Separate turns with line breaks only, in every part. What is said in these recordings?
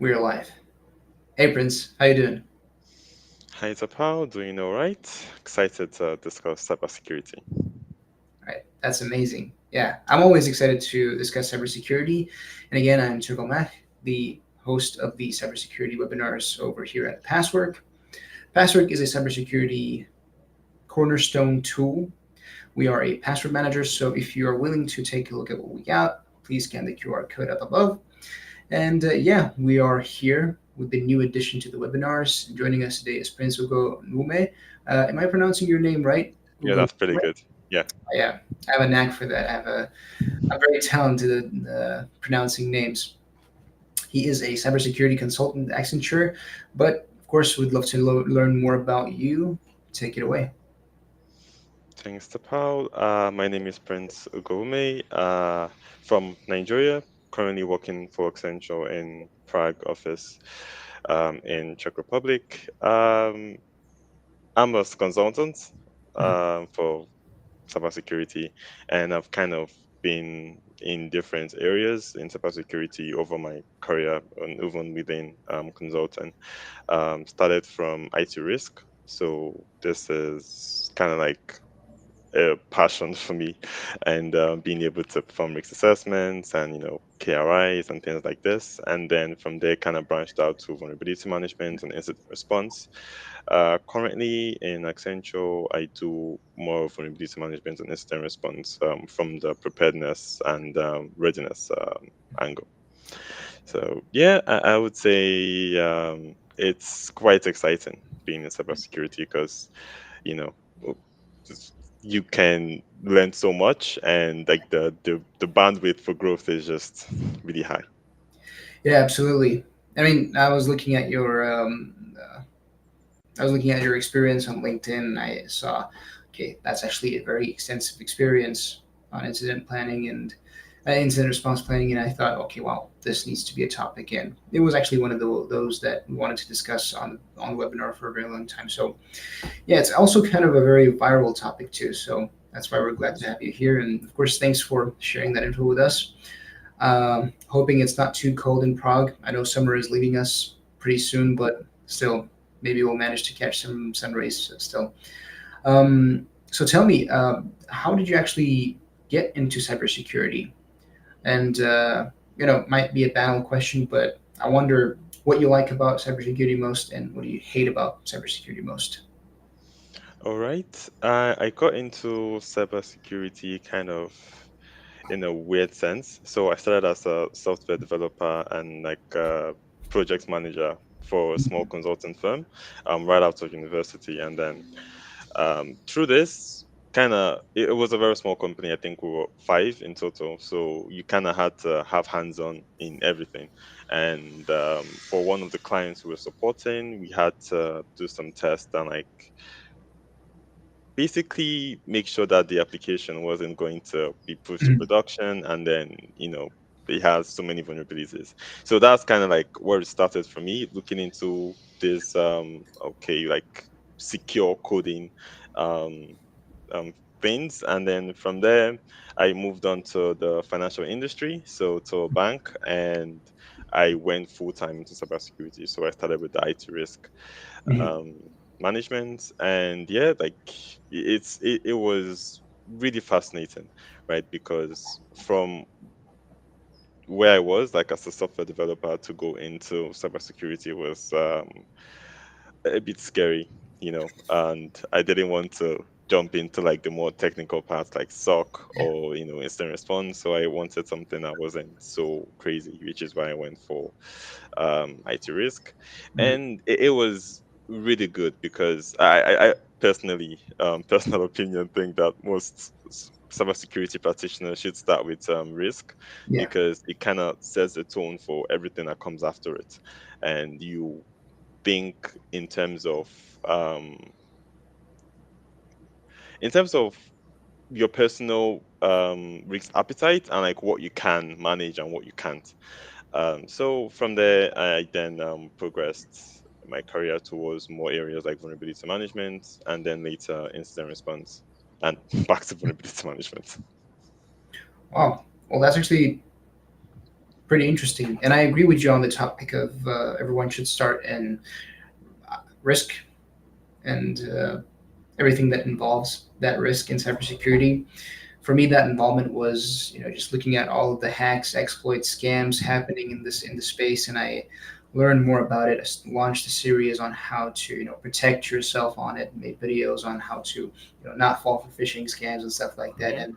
We're live. Hey Prince, how you doing?
Hi, Tapao. Doing all right? Excited to discuss cybersecurity.
All right, that's amazing. Yeah, I'm always excited to discuss cybersecurity. And again, I'm Turko Mac, the host of the cybersecurity webinars over here at Passwork. Passwork is a cybersecurity cornerstone tool. We are a password manager, so if you are willing to take a look at what we got, please scan the QR code up above. And yeah, we are here with the new addition to the webinars. Joining us today is Prince Ugo Nume. Am I pronouncing your name right?
Yeah,
Ugo
that's pretty
Nume?
good. Yeah,
Yeah, I have a knack for that. I'm very talented at pronouncing names. He is a cybersecurity consultant at Accenture, but of course, we'd love to learn more about you. Take it away.
thanks, Tapao. My name is Prince Ugome from Nigeria, currently working for Accenture in Prague office in Czech Republic. I'm a consultant
Mhm.
for cybersecurity, and I've kind of been in different areas in cybersecurity over my career and even within consulting. Started from IT risk. So this is kind of like a passion for me, and being able to perform risk assessments and KRIs and things like this. And then from there, kind of branched out to vulnerability management and incident response. Currently in Accenture, I do more vulnerability management and incident response from the preparedness and readiness angle. So yeah, I would say it's quite exciting being in cybersecurity because you know w- just- you can learn so much, and like the bandwidth for growth is just really high.
Yeah, absolutely. I mean, I was looking at your experience on LinkedIn, and I saw, okay, that's actually a very extensive experience on incident planning and incident response planning. And I thought, okay, wow, this needs to be a topic. And it was actually one of those that we wanted to discuss on the webinar for a very long time. So yeah, it's also kind of a very viral topic too. So that's why we're glad to have you here. And of course, thanks for sharing that info with us. Hoping it's not too cold in Prague. I know summer is leaving us pretty soon, but still, maybe we'll manage to catch some sun rays still. So tell me, how did you actually get into cybersecurity? And might be a banal question, but I wonder what you like about cybersecurity most, and what do you hate about cybersecurity most?
All right, I got into cybersecurity kind of in a weird sense. So I started as a software developer and like a project manager for a small consulting firm right out of university. And then through this, kind of, it was a very small company. I think we were five in total. So you kind of had to have hands on in everything. And for one of the clients we were supporting, we had to do some tests and like basically make sure that the application wasn't going to be pushed to
Mhm.
production, and then it has so many vulnerabilities. So that's kind of like where it started for me, looking into this okay, like secure coding um um things. And then from there I moved on to the financial industry, so to a bank, and I went full time into cybersecurity. So I started with the IT risk
Mhm.
um, management, and yeah, like it was really fascinating, right? Because from where I was, like as a software developer, to go into cybersecurity was a bit scary, and I didn't want to jump into like the more technical parts like SOC or instant response. So I wanted something that wasn't so crazy, which is why I went for IT risk.
Mhm.
And it was really good because I personally, personal opinion, think that most cybersecurity practitioners should start with risk,
Yeah.
because it kind of sets the tone for everything that comes after it. And you think in terms of um, in terms of your personal risk appetite, and like what you can manage and what you can't. So from there, I then progressed my career towards more areas like vulnerability management, and then later incident response, and back to vulnerability management.
Wow. Well, that's actually Pretty interesting. And I agree with you on the topic of everyone should start in risk and everything that involves that risk in cybersecurity. For me, that involvement was, just looking at all of the hacks, exploits, scams happening in the space, and I learned more about it. I launched a series on how to, protect yourself on it. Made videos on how to, not fall for phishing scams and stuff like that.
Hmm.
And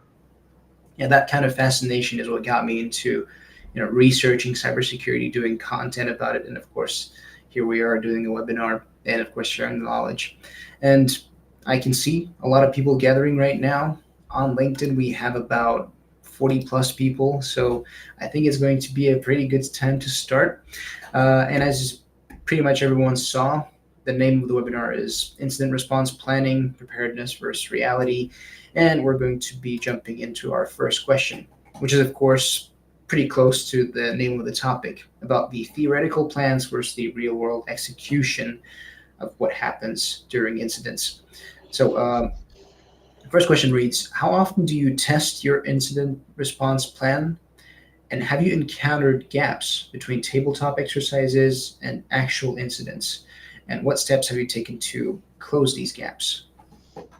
yeah, that kind of fascination is what got me into, researching cybersecurity, doing content about it, and of course, here we are doing a webinar, and of course, sharing the knowledge. And I can see a lot of people gathering right now on LinkedIn. We have about 40 plus people, so I think it's going to be a pretty good time to start. And as pretty much everyone saw, the name of the webinar is Incident Response Planning, Preparedness versus Reality. And we're going to be jumping into our first question, which is, of course, pretty close to the name of the topic, about the theoretical plans versus the real world execution of what happens during incidents. So, the first question reads: how often do you test your incident response plan? And have you encountered gaps between tabletop exercises and actual incidents? And what steps have you taken to close these gaps?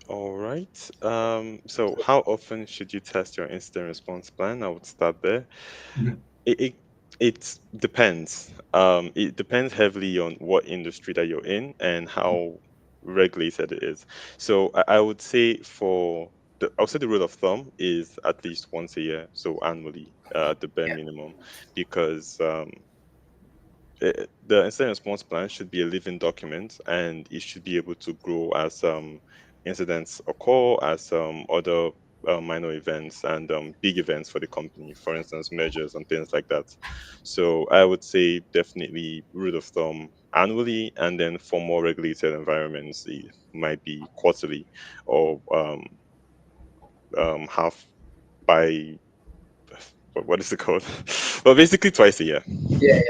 All right. So how often should you test your incident response plan? I would start there.
Mhm.
It depends. It depends heavily on what industry that you're in and how regulated it is. So I would say I would say the rule of thumb is at least once a year, so annually, the bare
Yeah.
minimum, because the incident response plan should be a living document, and it should be able to grow as incidents occur, as other minor events and big events for the company, for instance mergers and things like that. So I would say definitely rule of thumb annually, and then for more regulated environments it might be quarterly, or half by what is it called? Well, basically twice a year.
Yeah.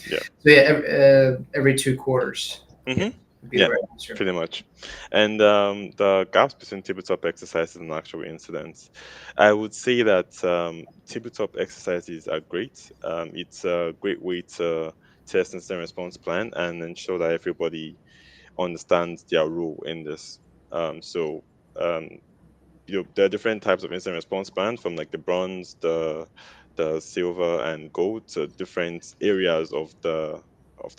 Yeah.
So yeah, every 2 quarters. Yeah,
Hmm.
would be the
Yeah,
right answer.
pretty much. And the gaps between tabletop exercises and actual incidents, I would say that tabletop exercises are great. It's a great way to test incident response plan and ensure that everybody understands their role in this. So um, there are different types of incident response plan, from like the bronze, the silver and gold, to different areas of the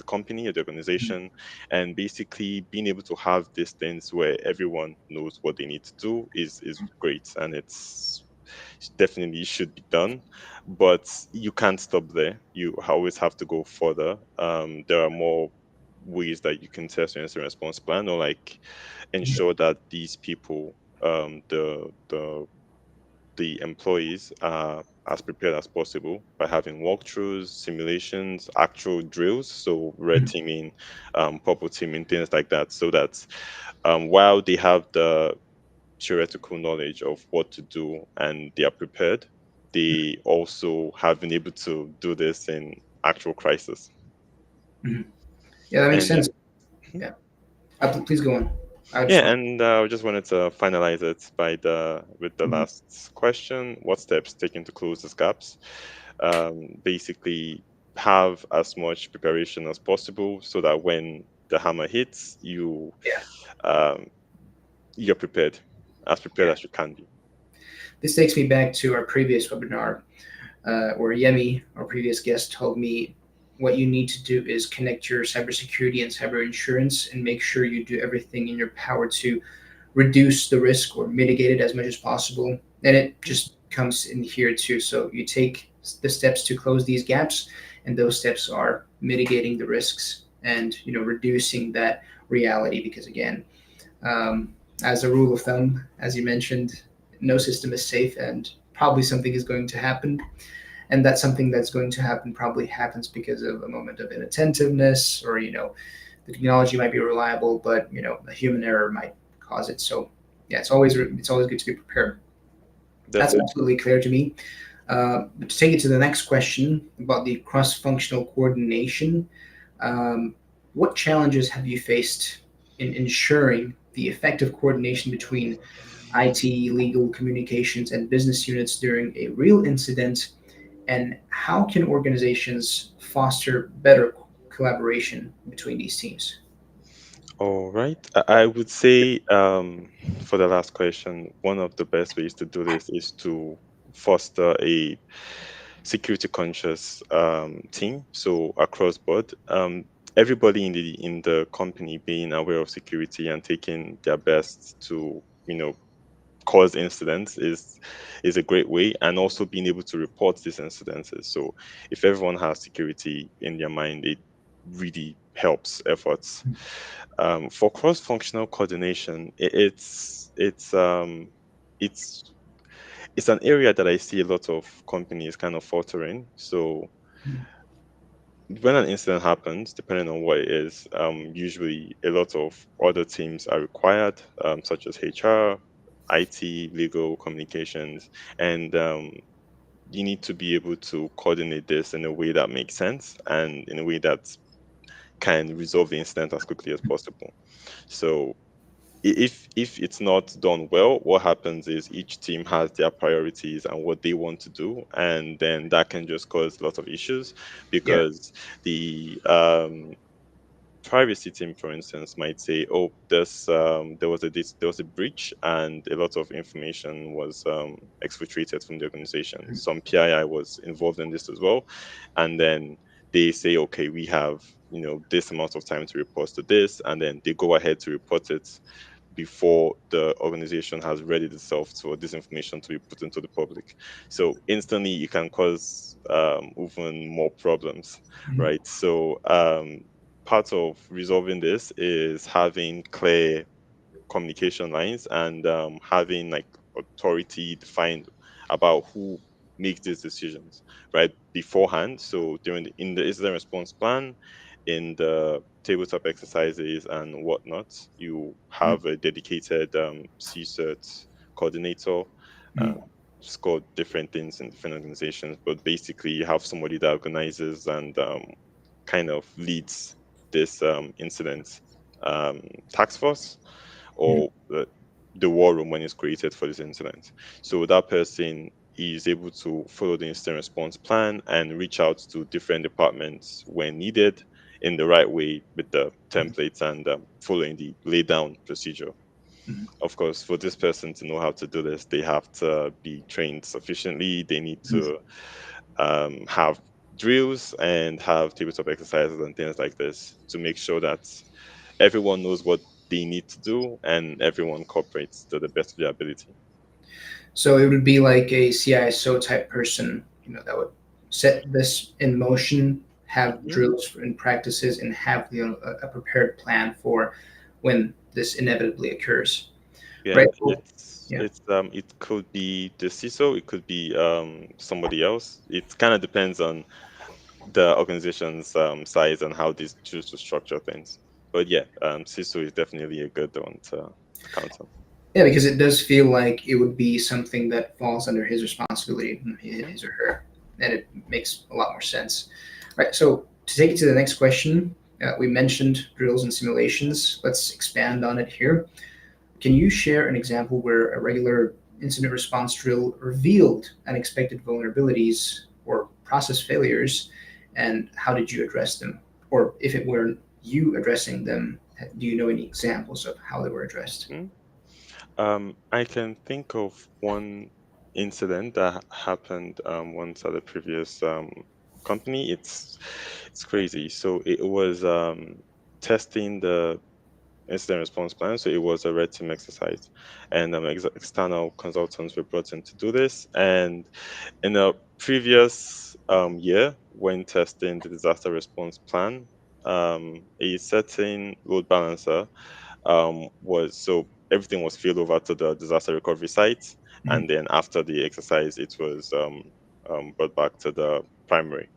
company or the organization. And basically being able to have these things where everyone knows what they need to do is great, and it's definitely should be done. But you can't stop there. You always have to go further. There are more ways that you can test your incident response plan, or like ensure that these people, the employees, are as prepared as possible by having walkthroughs, simulations, actual drills, so red
Mhm.
teaming, purple teaming, things like that, so that while they have the theoretical knowledge of what to do and they are prepared, they also have been able to do this in actual crisis.
Mhm. Yeah, that makes
And
sense.
yeah.
Yeah. Please go on. I just
Yeah,
want.
and I just wanted to finalize it by the with the
Mhm.
last question: what steps taken to close these gaps? Basically, have as much preparation as possible so that when the hammer hits,
Yeah.
um, you're prepared
Yeah.
as you can be.
This takes me back to our previous webinar, where Yemi, our previous guest, told me what you need to do is connect your cybersecurity and cyber insurance and make sure you do everything in your power to reduce the risk or mitigate it as much as possible. And it just comes in here too. So you take the steps to close these gaps, and those steps are mitigating the risks and, reducing that reality. Because again, um, as a rule of thumb, as you mentioned, no system is safe, and probably something is going to happen. And that something that's going to happen probably happens because of a moment of inattentiveness, or the technology might be reliable, but a human error might cause it. So yeah, it's always good to be prepared. That's
Definitely.
absolutely clear to me. But to take it to the next question about the cross-functional coordination, um, what challenges have you faced in ensuring the effective coordination between IT, legal, communications, and business units during a real incident? and how can organizations foster better collaboration between these teams?
All right. I would say, for the last question, one of the best ways to do this is to foster a security conscious team. So across board, everybody in the company being aware of security and taking their best to, cause incidents is a great way, and also being able to report these incidences. So if everyone has security in their mind, it really helps efforts. For cross-functional coordination, it's it's an area that I see a lot of companies kind of faltering. So when an incident happens, depending on what it is, usually a lot of other teams are required, such as HR, IT, legal, communications, and you need to be able to coordinate this in a way that makes sense and in a way that can resolve the incident as quickly as possible. So if it's not done well, what happens is each team has their priorities and what they want to do, and then that can just cause lots of issues
Yeah.
because the privacy team, for instance, might say, "Oh, there was a breach, and a lot of information was exfiltrated from the organization. Some PII was involved in this as well," and then they say, "Okay, we have this amount of time to report to this," and then they go ahead to report it before the organization has readied itself for this information to be put into the public. So instantly, you can cause even more problems,
Mhm.
right? So part of resolving this is having clear communication lines and having like authority defined about who makes these decisions right beforehand. So in the incident response plan, in the tabletop exercises and whatnot, you
Mhm.
have a dedicated CSERT coordinator. Um,
Mhm.
it's called different things in different organizations, but basically you have somebody that organizes and kind of leads this incident um, task force
Mhm.
or the war room when it's created for this incident. So that person is able to follow the incident response plan and reach out to different departments when needed in the right way with the templates and following the lay down procedure.
Mhm.
Of course, for this person to know how to do this, they have to be trained sufficiently. They need
Mhm.
to have drills and have tabletop exercises and things like this to make sure that everyone knows what they need to do and everyone cooperates to the best of their ability.
So it would be like a CISO type person, that would set this in motion, have
Hmm.
drills and practices, and have a prepared plan for when this inevitably occurs.
Yeah,
Right? Well, yeah.
it could be the CISO, it could be somebody else. It kind of depends on the organization's size and how they choose to structure things. But yeah, CISO is definitely a good one to count on.
Yeah, because it does feel like it would be something that falls under his responsibility,
Hmm.
his or her, and it makes a lot more sense. Right. So to take it to the next question, we mentioned drills and simulations. Let's expand on it here. Can you share an example where a regular incident response drill revealed unexpected vulnerabilities or process failures, and how did you address them? Or if it weren't you addressing them, do you know any examples of how they were addressed?
Hmm. I can think of one incident that happened once at a previous company. It's crazy. So it was testing the incident response plan. So it was a red team exercise, and external consultants were brought in to do this. And in a previous year, when testing the disaster response plan, a certain load balancer was so everything was filled over to the disaster recovery site,
Mhm.
and then after the exercise, it was brought back to the primary.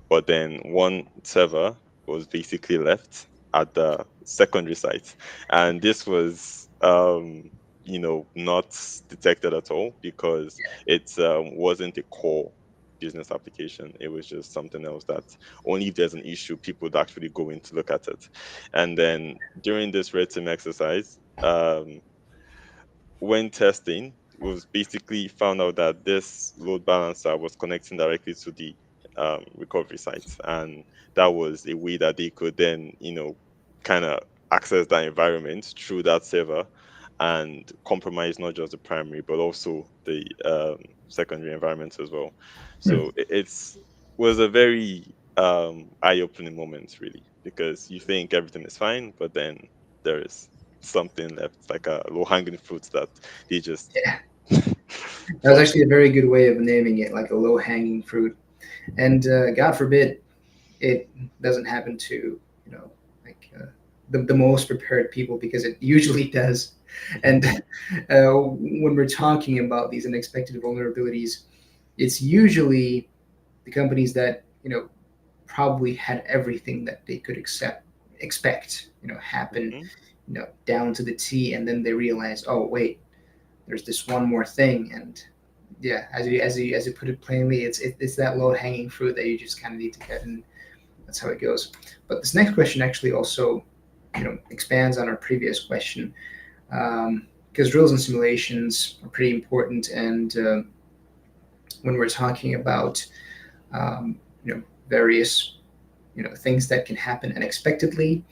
But then one server was basically left at the secondary site, and this was not detected at all because it wasn't a core business application. It was just something else that only if there's an issue people would actually go in to look at it. And then during this red team exercise, when testing, was basically found out that this load balancer was connecting directly to the recovery site, and that was a way that they could then, kind of access that environment through that server and compromise not just the primary but also the secondary environments as well. So it's was a very eye-opening moment, really, because you think everything is fine, but then there is something left, like a low-hanging fruit that they just
Yeah, that was
plucked.
actually a very good way of naming it, like a low hanging fruit. And God forbid it doesn't happen to, like the most prepared people, because it usually does.
Mhm,
And when we're talking about these unexpected vulnerabilities, it's usually the companies that, probably had everything that they could expect, happen,
mhm,
down to the T, and then they realize, oh wait, there's this one more thing. And yeah, as you put it plainly, it's that low hanging fruit that you just kind of need to get, and that's how it goes. But this next question actually also, expands on our previous question, because drills and simulations are pretty important. And when we're talking about, um, various, things that can happen unexpectedly,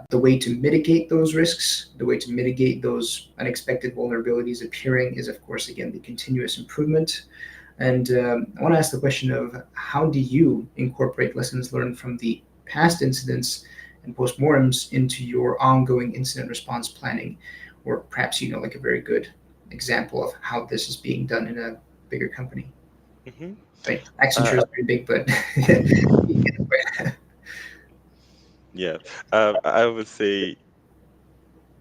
the way to mitigate those risks, the way to mitigate those unexpected vulnerabilities appearing is, of course, again, the continuous improvement. And I want to ask the question of, how do you incorporate lessons learned from the past incidents and postmortems into your ongoing incident response planning? Or perhaps, like a very good example of how this is being done in a bigger company.
mhm.
I mean, Accenture
Uh,
is very big, but
yeah, I would say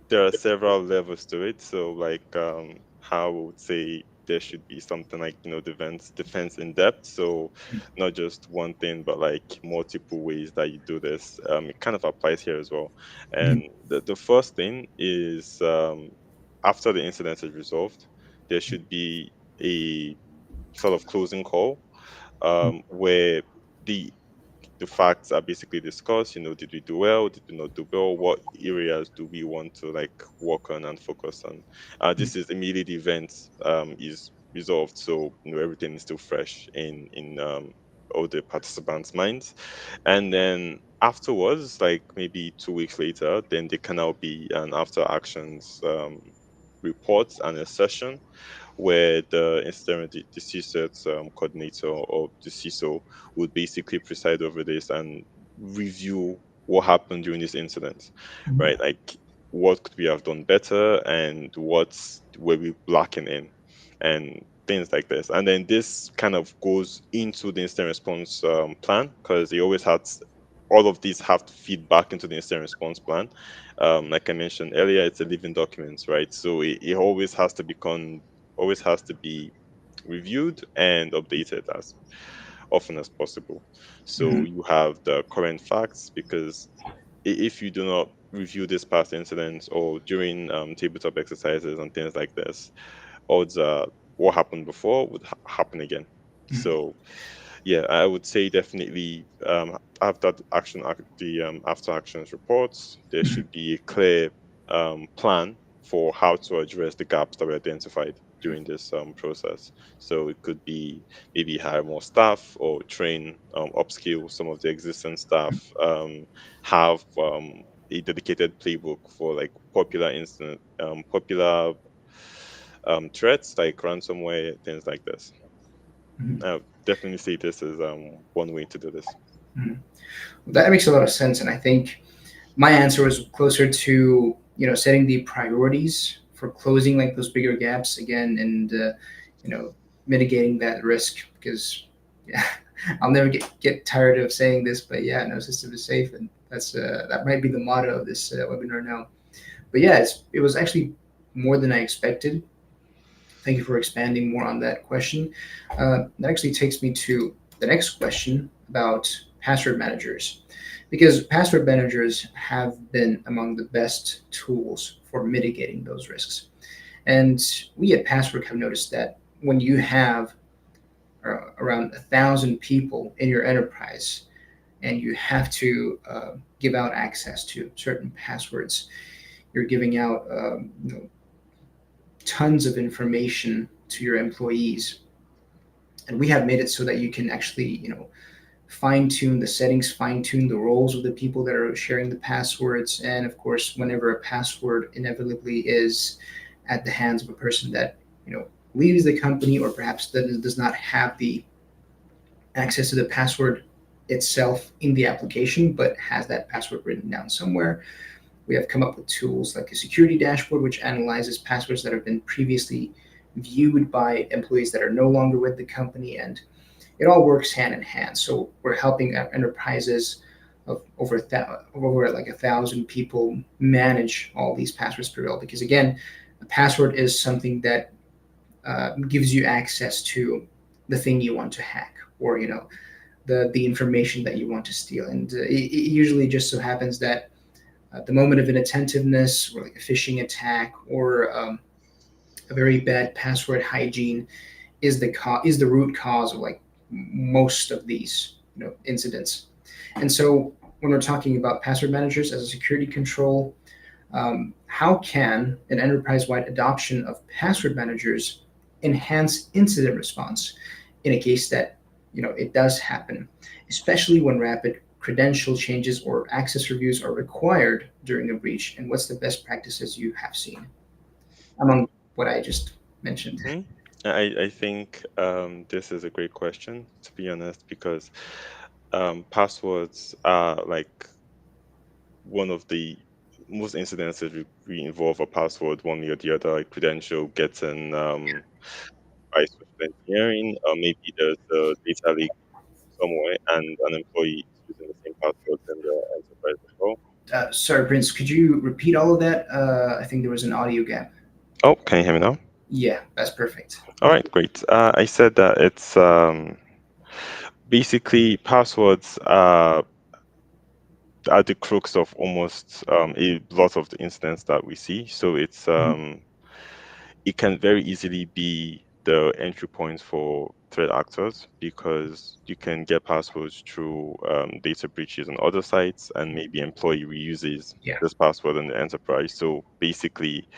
there are several levels to it. So, like, how I would say there should be something like, defense in depth. So, not just one thing, but like multiple ways that you do this. It kind of applies here as well. And the first thing is, after the incident is resolved, there should be a sort of closing call, where the the facts are basically discussed. Did we do well? Did we not do well? What areas do we want to like work on and focus on? This is immediate events is resolved, so everything is still fresh in all the participants' minds. And then afterwards, like maybe 2 weeks later, then there can now be an after actions report and a session where the incident the CSET coordinator or the CISO would basically preside over this and review what happened during this incident, right? Like what could we have done better and what's where we lacking in, and things like this. And then this kind of goes into the incident response plan, because they always had all of these have to feed back into the incident response plan. Like I mentioned earlier, it's a living document, right? So it always has to be reviewed and updated as often as possible. So you have the current facts, because if you do not review this past incidents or during tabletop exercises and things like this, odds are what happened before would happen again. So yeah, I would say definitely after the after actions reports, there should be a clear plan for how to address the gaps that were identified during this process. So it could be maybe hire more staff or train, upskill some of the existing staff, have a dedicated playbook for like popular threats like ransomware, things like this. I would definitely say this is one way to do this.
that makes a lot of sense. And I think my answer was closer to, setting the priorities for closing like those bigger gaps again, and you know mitigating that risk, because yeah, I'll never get tired of saying this, but yeah, no system is safe, and that might be the motto of this webinar now. But yeah, it was actually more than I expected. Thank you for expanding more on that question. That actually takes me to the next question about password managers, because password managers have been among the best tools for mitigating those risks. And we at Password have noticed that when you have around 1,000 people in your enterprise, and you have to give out access to certain passwords, you're giving out tons of information to your employees, and we have made it so that you can actually, fine tune the settings, fine tune the roles of the people that are sharing the passwords, and of course, whenever a password inevitably is at the hands of a person that leaves the company, or perhaps that does not have the access to the password itself in the application, but has that password written down somewhere. We have come up with tools like a security dashboard, which analyzes passwords that have been previously viewed by employees that are no longer with the company, and it all works hand in hand. So we're helping enterprises of over like 1,000 people manage all these passwords per role. Because again, a password is something that gives you access to the thing you want to hack, or the information that you want to steal. And it usually just so happens that at the moment of inattentiveness, or like a phishing attack, or a very bad password hygiene is the root cause of like most of these incidents. And so when we're talking about password managers as a security control, how can an enterprise-wide adoption of password managers enhance incident response in a case that it does happen, especially when rapid credential changes or access reviews are required during a breach? And what's the best practices you have seen among what I just mentioned?
Hmm. I think this is a great question, to be honest, because passwords are like one of the most incidences we involve a password one way or the other, like credential getting by social engineering, or maybe there's a data leak somewhere and an employee is using the same password in the enterprise as well.
Sorry, Prince, could you repeat all of that? I think there was an audio gap.
Oh, can you hear me now?
Yeah, that's perfect.
All right, great. I said that it's basically passwords are the crux of almost a lot of the incidents that we see. So
Mhm.
it can very easily be the entry point for threat actors, because you can get passwords through data breaches on other sites, and maybe employee reuses
Yeah.
this password in the enterprise. So basically,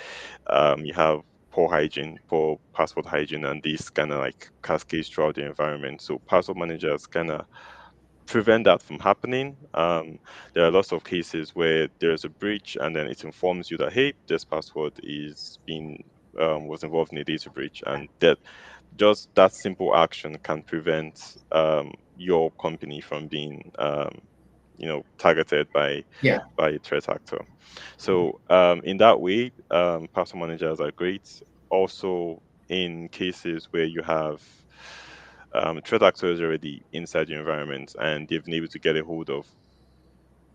you have poor password hygiene, and these kind of like cascades throughout the environment. So password managers kind of prevent that from happening. There are lots of cases where there's a breach, and then it informs you that, hey, this password is being was involved in a data breach, and that just that simple action can prevent your company from being targeted
Yeah.
by a threat actor. So in that way, password managers are great. Also, in cases where you have threat actors already inside your environment, and they've been able to get a hold of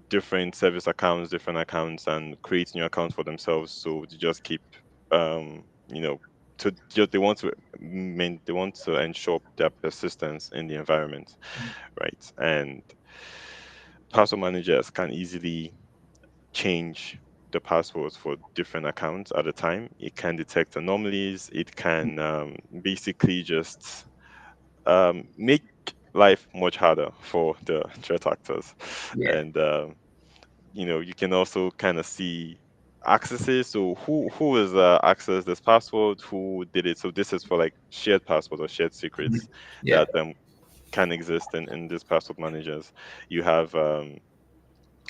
different service accounts, different accounts, and create new accounts for themselves. So to just keep, um, you know, to just they want to ensure their persistence in the environment, right? And password managers can easily change the passwords for different accounts at a time. It can detect anomalies. It can basically just make life much harder for the threat actors.
Yeah.
And you can also kind of see accesses. So who has accessed this password? Who did it? So this is for like shared passwords or shared
Mhm.
secrets
Yeah.
that can exist in these password managers. You have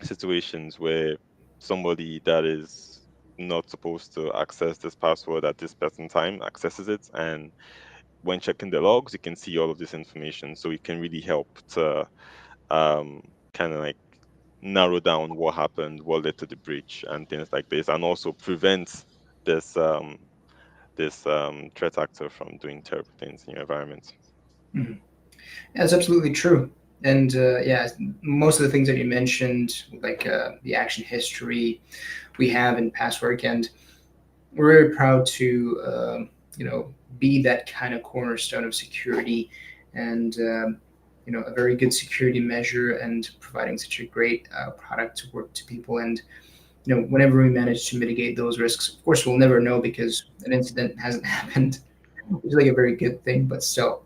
situations where somebody that is not supposed to access this password at this certain time accesses it, and when checking the logs you can see all of this information, so it can really help to um, kind of like narrow down what happened, what led to the breach, and things like this, and also prevent this threat actor from doing terrible things in your environment.
Mhm. That's absolutely true. And yeah, most of the things that you mentioned, like the action history we have in past work, and we're very proud to you know be that kind of cornerstone of security, and a very good security measure, and providing such a great product to work to people. And whenever we manage to mitigate those risks, of course we'll never know because an incident hasn't happened, which is like a very good thing. But still,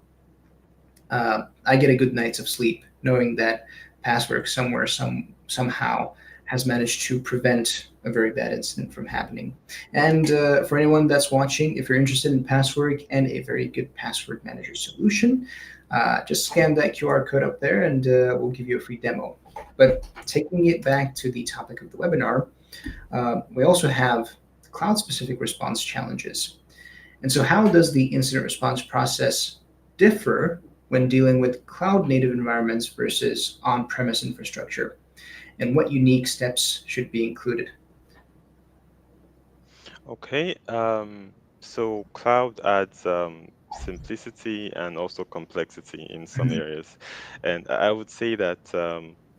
I get a good night's of sleep knowing that Passwork somewhere, somehow has managed to prevent a very bad incident from happening. And for anyone that's watching, if you're interested in password and a very good password manager solution, just scan that QR code up there and we'll give you a free demo. But taking it back to the topic of the webinar, we also have cloud specific response challenges. And so, how does the incident response process differ when dealing with cloud native environments versus on premise infrastructure? And what unique steps should be included?
Okay, so cloud adds simplicity and also complexity in some
Mhm.
areas. And I would say that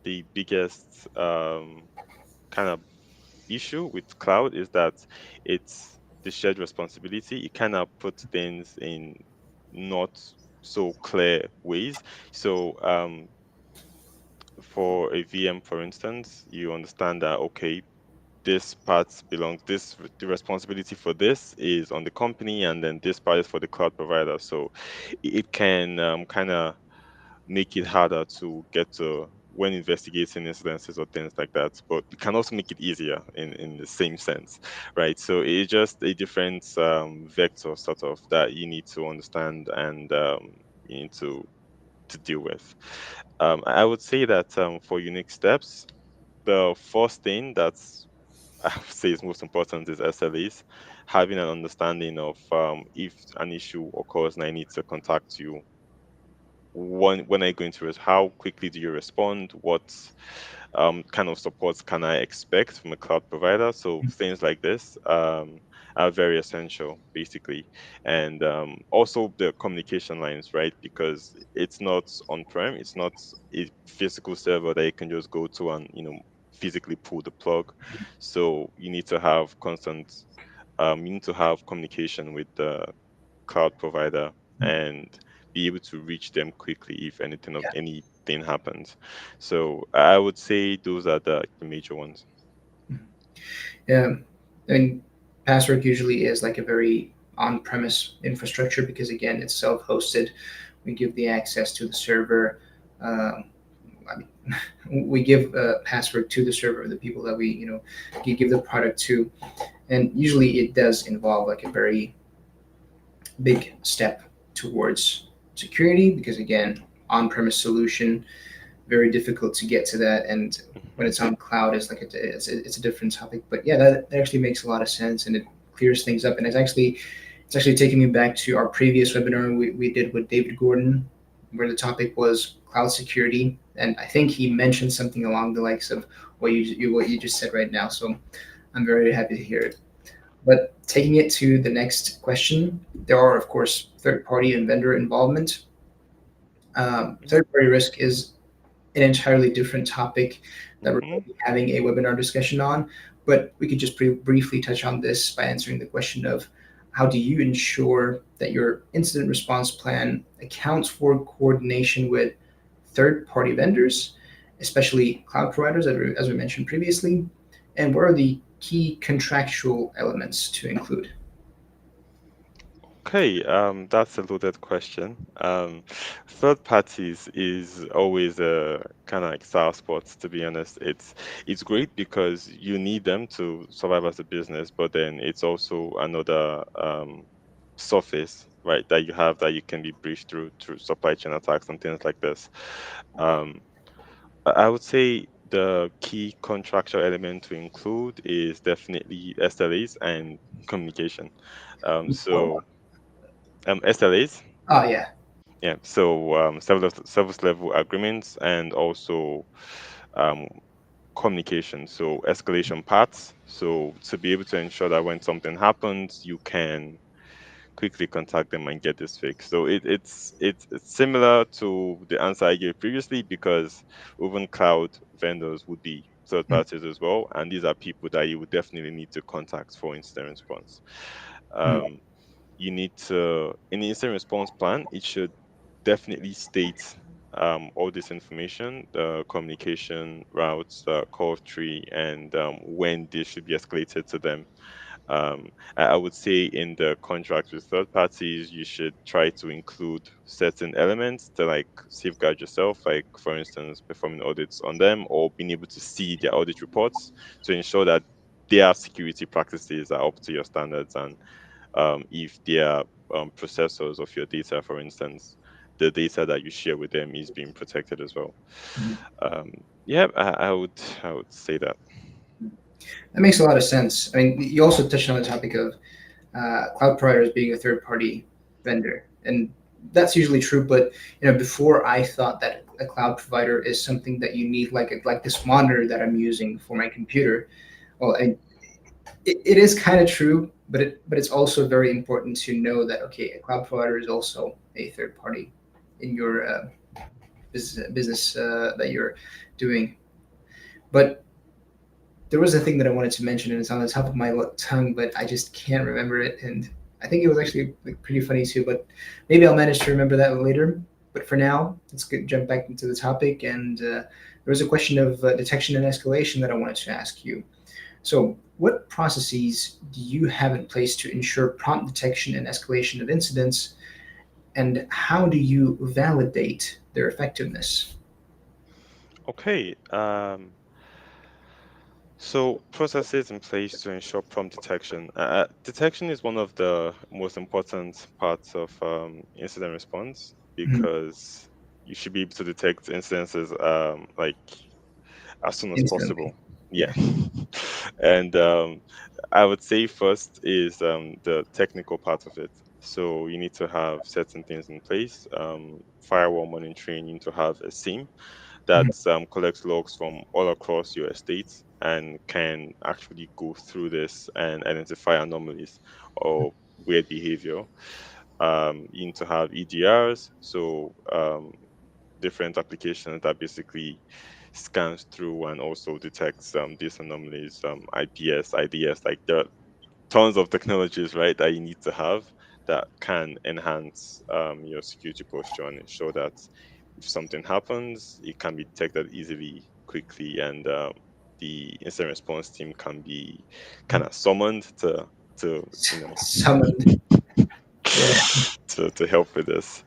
the biggest kind of issue with cloud is that it's the shared responsibility. It kind of puts things in not so clear ways. So for a VM, for instance, you understand that okay, this part belongs the responsibility for this is on the company, and then this part is for the cloud provider. So it can kind of make it harder to get to when investigating incidences or things like that, but it can also make it easier in the same sense, right? So it's just a different vector sort of that you need to understand, and you need to deal with. I would say that for unique steps, the first thing that's I would say is most important is SLAs. Having an understanding of if an issue occurs and I need to contact you, when are you going to how quickly do you respond? What kind of supports can I expect from a cloud provider? So things like this are very essential, basically, and also the communication lines, right? Because it's not on-prem, it's not a physical server that you can just go to and physically pull the plug. So you need to have communication with the cloud provider and be able to reach them quickly if anything happens. So I would say those are the major ones.
Yeah, I mean, Passwork usually is like a very on-premise infrastructure because again, it's self-hosted. We give the access to the server. Um, I mean, we give Password to the server, the people that we give the product to, and usually it does involve like a very big step towards security because again, on-premise solution, very difficult to get to that, and when
Mhm.
it's on cloud, it's a different topic. But yeah, that actually makes a lot of sense, and it clears things up. And it's actually taking me back to our previous webinar we did with David Gordon, where the topic was cloud security, and I think he mentioned something along the likes of what you just said right now. So I'm very happy to hear it. But taking it to the next question, there are of course third party and vendor involvement. Third party risk is an entirely different topic that we're going
Mhm.
to be having a webinar discussion on. But we could just briefly touch on this by answering the question of how do you ensure that your incident response plan accounts for coordination with third party vendors, especially cloud providers, as we mentioned previously, and what are the key contractual elements to include?
Okay, that's a loaded question. Third parties is always a kind of like sour spot, to be honest. It's great because you need them to survive as a business, but then it's also another surface, right, that you have that you can be breached through supply chain attacks and things like this. Um, I would say the key contractual element to include is definitely SLAs and communication. So SLAs,
Oh yeah.
yeah. So service level agreements and also um, communication. So escalation paths. So to be able to ensure that when something happens, you can quickly contact them and get this fixed. So it's similar to the answer I gave previously because even cloud vendors would be third parties as well, and these are people that you would definitely need to contact for incident response.
Mhm.
Um, you need to in the incident response plan it should definitely state all this information, the communication routes, call tree, and when this should be escalated to them. I would say in the contract with third parties, you should try to include certain elements to like safeguard yourself, like for instance, performing audits on them or being able to see their audit reports to ensure that their security practices are up to your standards, and if their processors of your data, for instance, the data that you share with them is being protected as well.
Mhm.
Um, yeah, I would say that.
That makes a lot of sense. I mean, you also touched on the topic of cloud providers being a third party vendor, and that's usually true. But before I thought that a cloud provider is something that you need, like this monitor that I'm using for my computer. Well, it is kind of true, but it's also very important to know that okay, a cloud provider is also a third party in your business that you're doing. But there was a thing that I wanted to mention, and it's on the top of my tongue, but I just can't remember it. And I think it was actually like, pretty funny too. But maybe I'll manage to remember that later. But for now, let's jump back into the topic. And there was a question of detection and escalation that I wanted to ask you. So, what processes do you have in place to ensure prompt detection and escalation of incidents, and how do you validate their effectiveness?
Okay. So processes in place to ensure prompt detection. Detection is one of the most important parts of incident response,
Mhm.
because you should be able to detect incidences like as soon as
Instantly.
possible. Yeah.
Yeah.
And I would say first is the technical part of it. So you need to have certain things in place. Firewall monitoring, you need to have a SIEM that
Mhm.
collects logs from all across your estate and can actually go through this and identify anomalies or weird behavior. You need to have EDRs, so different applications that basically scans through and also detects these anomalies, IPS, IDS, like there are tons of technologies, right, that you need to have that can enhance your security posture and ensure that if something happens, it can be detected easily, quickly, and the incident response team can be kind of summoned to
Summoned. Yeah.
to help with this.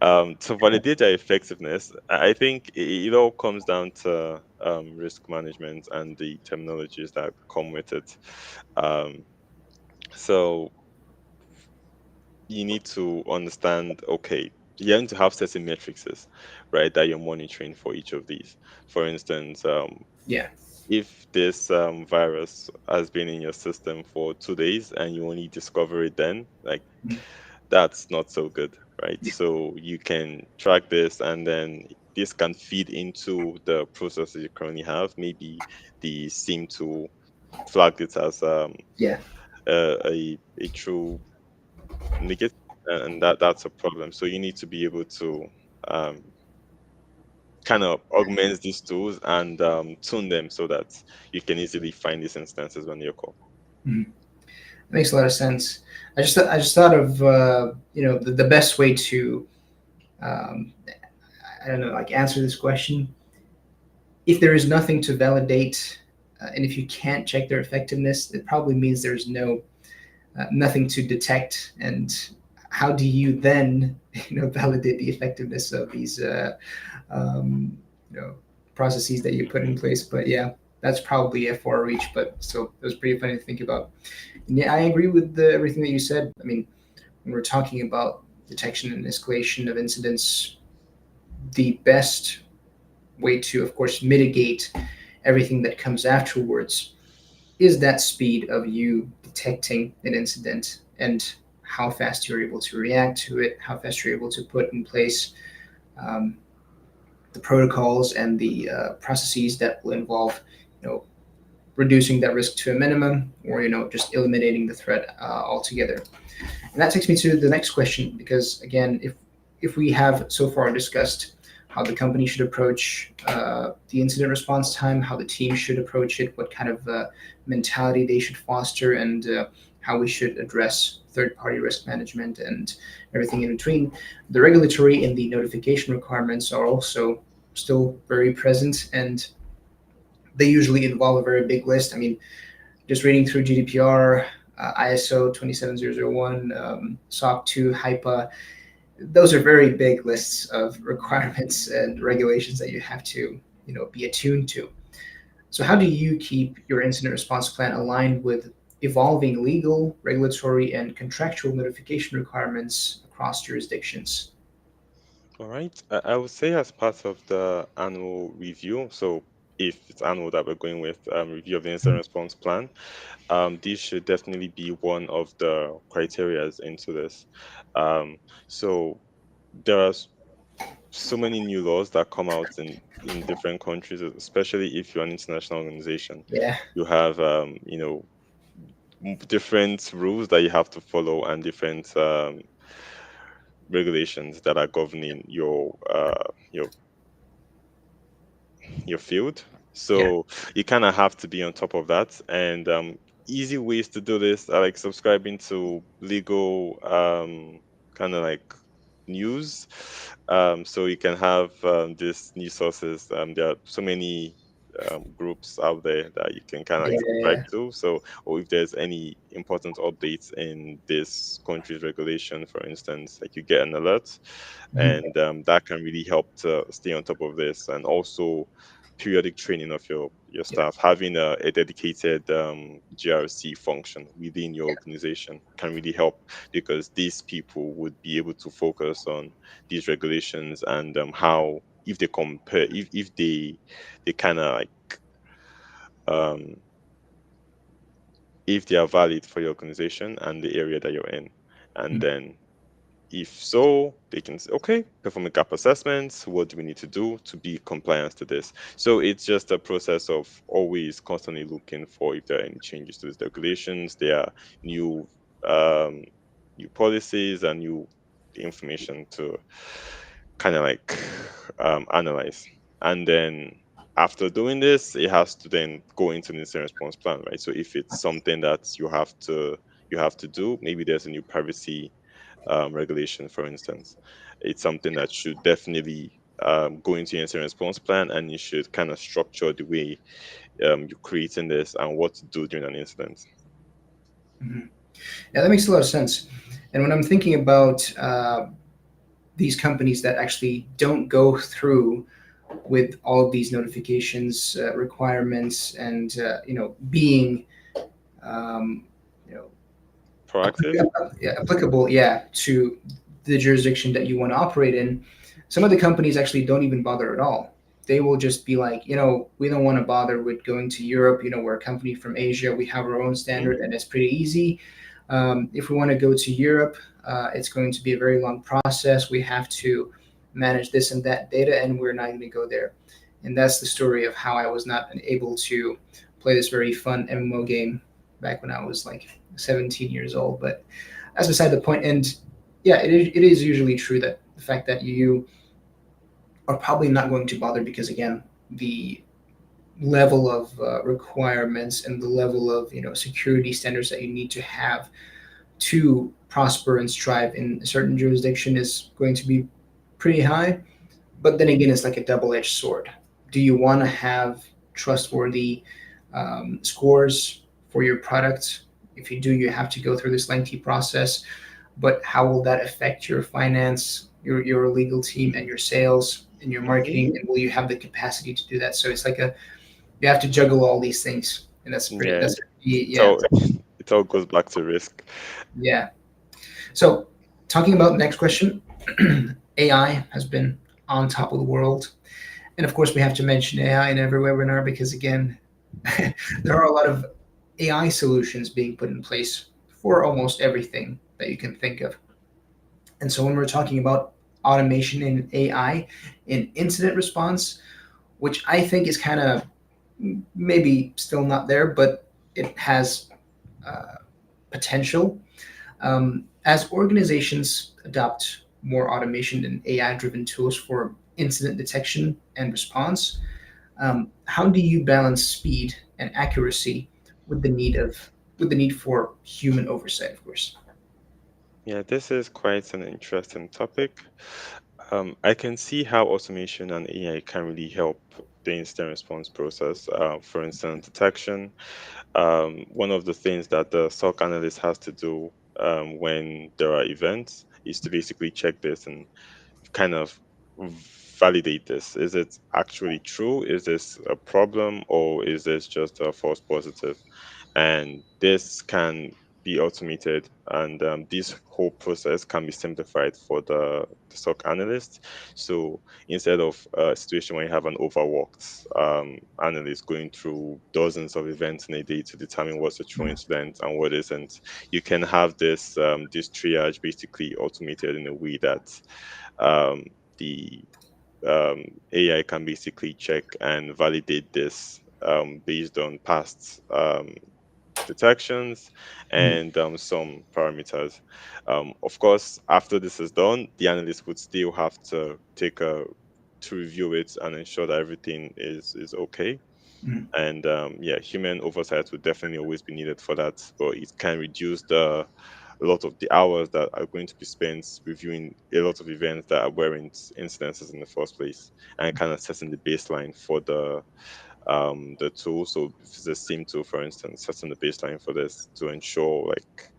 To validate their effectiveness, I think it all comes down to risk management and the terminologies that come with it. Um, so you need to understand, okay, you need to have certain metrics, right, that you're monitoring for each of these. For instance,
Yeah.
if this virus has been in your system for 2 days and you only discover it then, like
Mhm.
that's not so good, right?
Yeah.
So you can track this, and then this can feed into the processes you currently have. Maybe the SIM tool flagged it as
Yeah.
a true negative, and that's a problem. So you need to be able to um, kind of augment these tools and tune them so that you can easily find these instances when you call.
Mhm. Makes a lot of sense. I just thought of the best way to um, I don't know, like answer this question. If there is nothing to validate, and if you can't check their effectiveness, it probably means there's nothing to detect. And how do you then validate the effectiveness of these um, you know processes that you put in place? But yeah, that's probably a far reach, but still, it was pretty funny to think about. And yeah, I agree with everything that you said. I mean, when we're talking about detection and escalation of incidents, the best way to, of course, mitigate everything that comes afterwards is that speed of you detecting an incident and how fast you're able to react to it, how fast you're able to put in place um, the protocols and the processes that will involve, you know, reducing that risk to a minimum, or just eliminating the threat altogether. And that takes me to the next question, because again, if we have so far discussed how the company should approach the incident response time, how the team should approach it, what kind of mentality they should foster, and how we should address third-party risk management and everything in between. The regulatory and the notification requirements are also still very present, and they usually involve a very big list. I mean, just reading through GDPR, ISO 27001, SOC 2, HIPAA, those are very big lists of requirements and regulations that you have to be attuned to. So, how do you keep your incident response plan aligned with evolving legal, regulatory, and contractual notification requirements across jurisdictions?
All right. I would say as part of the annual review, so if it's annual that we're going with, review of the incident response plan, this should definitely be one of the criterias into this. So there are so many new laws that come out in different countries, especially if you're an international organization.
Yeah,
You have, different rules that you have to follow and different regulations that are governing your field.
yeah,
So you kind of have to be on top of that. And easy ways to do this are like subscribing to legal kind of like news. So you can have these news sources. There are so many groups out there that you can kind of like subscribe
yeah.
to. So, or if there's any important updates in this country's regulation, for instance, like you get an alert,
Mhm.
and that can really help to stay on top of this. And also periodic training of your
Yep,
staff, having a dedicated GRC function within your organization can really help, because these people would be able to focus on these regulations and how, if they compare, if they kind of like um if they are valid for your organization and the area that you're in. And
mhm,
then if so, they can say, okay, perform a gap assessment. What do we need to do to be compliant to this? So it's just a process of always constantly looking for if there are any changes to these regulations, there are new um, new policies and new information to kind of like analyze. And then after doing this, it has to then go into the incident response plan, right? So if it's something that you have to do, maybe there's a new privacy regulation, for instance. It's something that should definitely go into your incident response plan, and you should kind of structure the way you're creating this and what to do during an incident.
mhm. Yeah, that makes a lot of sense. And when I'm thinking about these companies that actually don't go through with all of these notifications, requirements, and being um, you know
Proactive.
yeah, applicable, yeah, to the jurisdiction that you want to operate in. Some of the companies actually don't even bother at all. They will just be like, we don't want to bother with going to Europe. We're a company from Asia. We have our own
Hmm.
standard, and it's pretty easy. If we want to go to Europe, it's going to be a very long process. We have to manage this and that data, and we're not going to go there. And that's the story of how I was not able to play this very fun MMO game back when I was like 17 years old. But that's beside the point. And yeah, it is usually true that the fact that you are probably not going to bother because, again, the level of requirements and the level of security standards that you need to have to prosper and strive in a certain jurisdiction is going to be pretty high. But then again, it's like a double-edged sword. Do you want to have trustworthy scores for your product? If you do, you have to go through this lengthy process. But how will that affect your finance, your legal team, and your sales and your
Hmm.
marketing? And will you have the capacity to do that? So it's like you have to juggle all these things, and
Yeah,
that's
it's
yeah,
all it all goes back to risk.
yeah. So talking about the next question, AI has been on top of the world. And of course, we have to mention AI in every webinar because, again, there are a lot of AI solutions being put in place for almost everything that you can think of. And so, when we're talking about automation in AI in incident response, which I think is kind of maybe still not there, but it has uh, potential. As organizations adopt more automation and AI driven tools for incident detection and response, how do you balance speed and accuracy with the need of with the need for human oversight, of course?
Yeah, this is quite an interesting topic. I can see how automation and AI can really help the incident response process. For instance, detection. One of the things that the SOC analyst has to do when there are events is to basically check this and kind of validate this. Is it actually true? Is this a problem, or is this just a false positive? And this can be automated, and this whole process can be simplified for the stock analyst. So instead of a situation where you have an overworked analyst going through dozens of events in a day to determine what's a true incident and what isn't, you can have this triage basically automated in a way that um, the AI can basically check and validate this based on past detections
Mhm.
and some parameters. Of course, after this is done, the analyst would still have to take a to review it and ensure that everything is okay.
Mhm.
And yeah, human oversight would definitely always be needed for that, but it can reduce the a lot of the hours that are going to be spent reviewing a lot of events that weren't incidences in the first place, and kind of setting the baseline for the tool. So if it's the same tool, for instance, setting the baseline for this to ensure like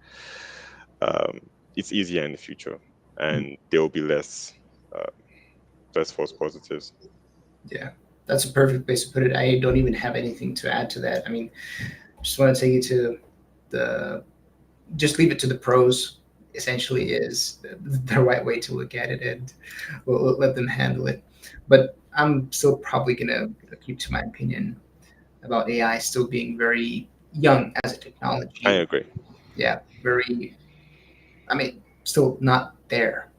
um, it's easier in the future
Mhm.
and there will be uh, less false positives.
Yeah, that's a perfect place to put it. I don't even have anything to add to that. I mean, just want to take it to the just leave it to the pros. Essentially, is the right way to look at it, and we'll let them handle it. But I'm still probably gonna keep to my opinion about AI still being very young as a
I
technology.
agree.
Yeah, very. I mean, still not there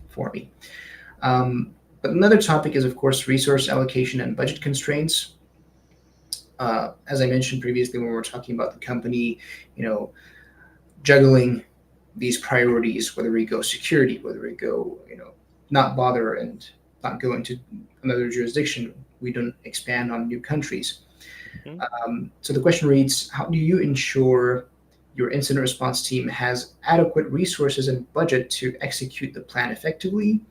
for me. Um, but another topic is, of course, resource allocation and budget constraints. As I mentioned previously, when we were talking about the company, you know, juggling these priorities, whether we go security, whether we go, not bother and not go into another jurisdiction, we don't expand on new countries.
Mhm.
So the question reads: how do you ensure your incident response team has adequate resources and budget to execute the plan effectively?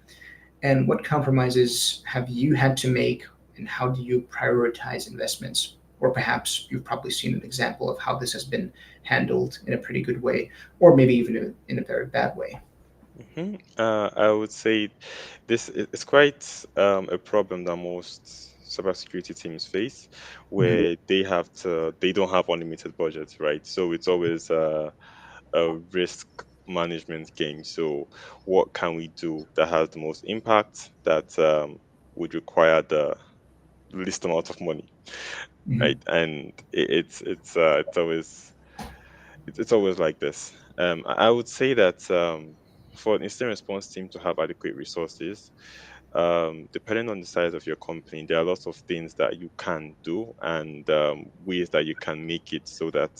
And what compromises have you had to make, and how do you prioritize investments? Or perhaps you've probably seen an example of how this has been handled in a pretty good way, or maybe even in a very bad way.
I would say this is quite a problem that most cybersecurity teams face,
Mhm.
where they don't have unlimited budgets, right? So it's always a risk management game. So what can we do that has the most impact that would require the least amount of money,
Mhm.
right? And it's always like this. I would say that for an incident response team to have adequate resources, depending on the size of your company, there are lots of things that you can do and ways that you can make it so that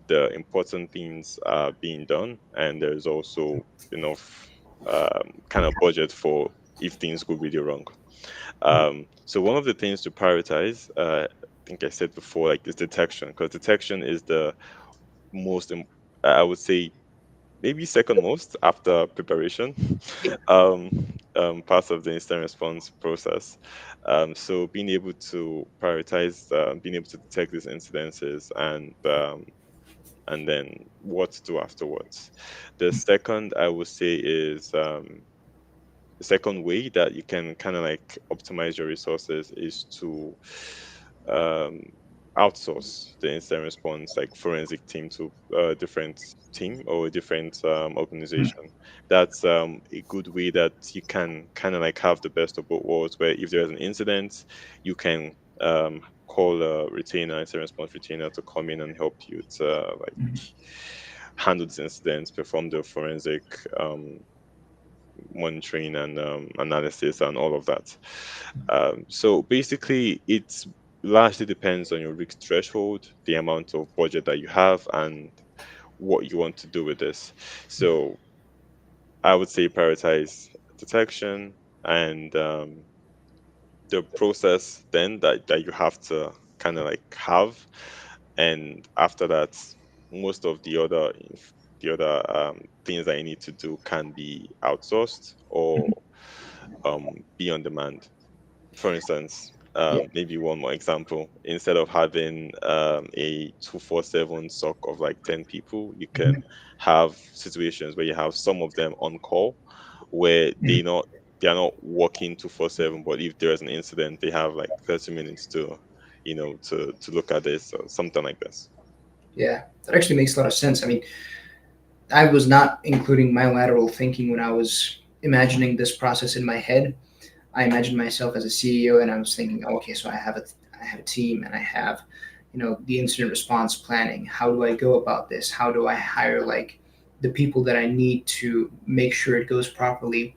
the important things are being done, and there's also enough kind of budget for if things go really wrong. So one of the things to prioritize, I think I said before, like is detection, because detection is the most, I would say, maybe second most after preparation,
Yeah.
um, part of the instant response process. So being able to prioritize, being able to detect these incidences and then what to do afterwards. The second I would say is the second way that you can kind of like optimize your resources is to um, outsource the incident response, like forensic team, to a different team or a different
Mhm.
organization. That's a good way that you can kind of like have the best of both worlds, where if there's an incident, you can call a retainer, incident response retainer, to come in and help you to like
Mhm.
handle this incident, perform the forensic monitoring and analysis and all of that. So basically, it largely depends on your risk threshold, the amount of budget that you have, and what you want to do with this. So I would say prioritize detection and the process then that you have to kind of like have, and after that, most of the other things that you need to do can be outsourced or be on demand. For instance,
Yeah.
maybe one more example. Instead of having a 247 SOC of like 10 people, you can
Mhm.
have situations where you have some of them on call, where
Mhm.
they are not working 247, but if there is an incident, they have like 30 minutes to, to look at this or something like this.
Yeah, that actually makes a lot of sense. I mean, I was not including my lateral thinking when I was imagining this process in my head. I imagined myself as a CEO, and I was thinking, oh, okay, so I have a team, and I have, the incident response planning. How do I go about this? How do I hire like the people that I need to make sure it goes properly?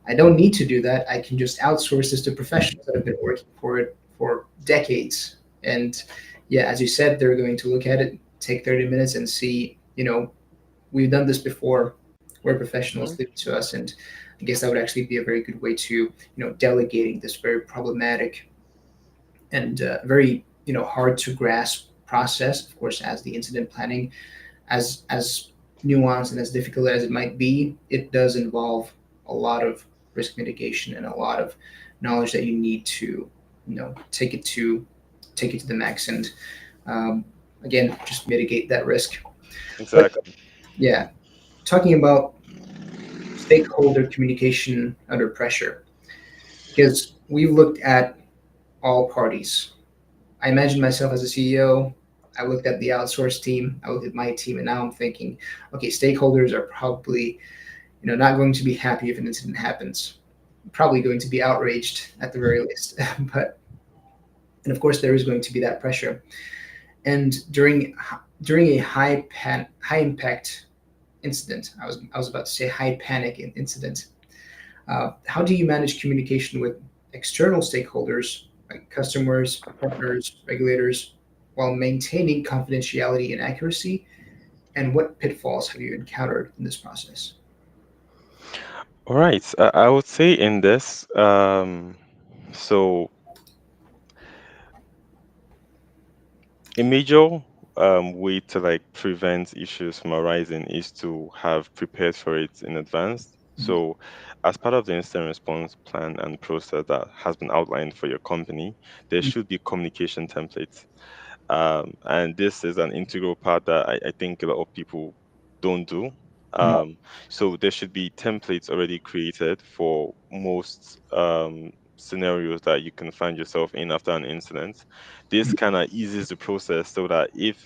I don't need to do that. I can just outsource this to professionals that have been working for it for decades. And yeah, as you said, they're going to look at it, take 30 minutes, and see, we've done this before. We're
Mhm.
professionals, leave it to us. And I guess that would actually be a very good way to, delegating this very problematic and very, hard to grasp process. Of course, as the incident planning, as nuanced and as difficult as it might be, it does involve a lot of risk mitigation and a lot of knowledge that you need to, take it to the max and um, again just mitigate that risk. But
Exactly.
yeah, talking about stakeholder communication under pressure, because we've looked at all parties. I imagine myself as a CEO. I looked at the outsourced team. I looked at my team, and now I'm thinking, okay, stakeholders are probably, not going to be happy if an incident happens. Probably going to be outraged at the very least. But and of course there is going to be that pressure. And during a high impact incident, I was about to say high panic incident. How do you manage communication with external stakeholders like customers, partners, regulators, while maintaining confidentiality and accuracy? And what pitfalls have you encountered in this process?
All right. I would say in this, so a major way to like prevent issues from arising is to have prepared for it in advance.
Mhm.
So, as part of the incident response plan and process that has been outlined for your company, there should be communication templates. And this is an integral part that I think a lot of people don't do.
Mhm.
So there should be templates already created for most scenarios that you can find yourself in after an incident. This kind of eases the process so that if